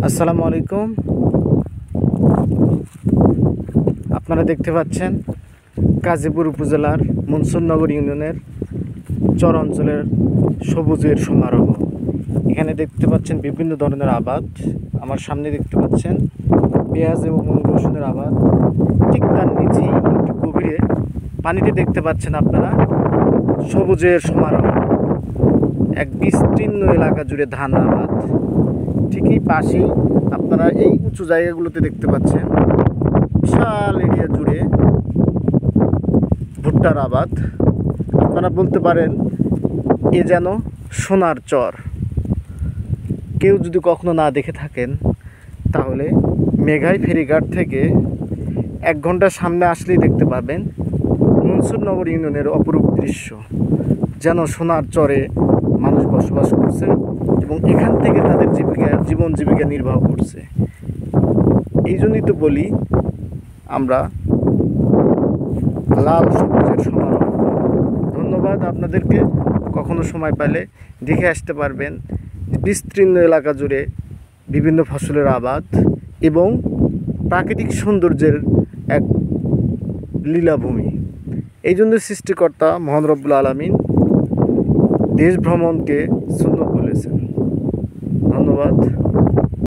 আসসালামু আলাইকুম। আপনারা দেখতে পাচ্ছেন গাজীপুর উপজেলার মনসুরনগর ইউনিয়নের চর অঞ্চলের সবুজের সমারোহ। এখানে দেখতে পাচ্ছেন বিভিন্ন ধরনের আবাদ। আমার সামনে দেখতে পাচ্ছেন পেঁয়াজ এবং রসুনের আবাদ। ঠিক তার নিচেই একটু গভীরে পানিতে দেখতে পাচ্ছেন আপনারা সবুজের সমারোহ। এক বিস্তীর্ণ এলাকা জুড়ে ধান আবাদ। ঠিকই পাশেই আপনারা এই উঁচু জায়গাগুলোতে দেখতে পাচ্ছেন বিশাল এরিয়া জুড়ে ভুট্টার আবাদ। আপনারা বলতে পারেন এ যেন সোনার চর। কেউ যদি কখনো না দেখে থাকেন তাহলে মেঘাই ফেরিঘাট থেকে 1 ঘন্টা সামনে আসলেই দেখতে পাবেন মনসুরনগর ইউনিয়নের অপরূপ দৃশ্য। যেন সোনার চরে মানুষ বসবাস করছে এবং এখান থেকে তাদের জীবন জীবিকা নির্বাহ করছে। এই জন্যই তো বলি আমরা লাল সবুজের সমারোহ। ধন্যবাদ আপনাদেরকে। কখনো সময় পেলে দেখে আসতে পারবেন বিস্তীর্ণ এলাকা জুড়ে বিভিন্ন ফসলের আবাদ এবং প্রাকৃতিক সৌন্দর্যের এক লীলাভূমি। এই জন্য সৃষ্টিকর্তা মহান রব্বুল আলামিন দেশ ভ্রমণকে সুন্নত বলেছেন। ধন্যবাদ।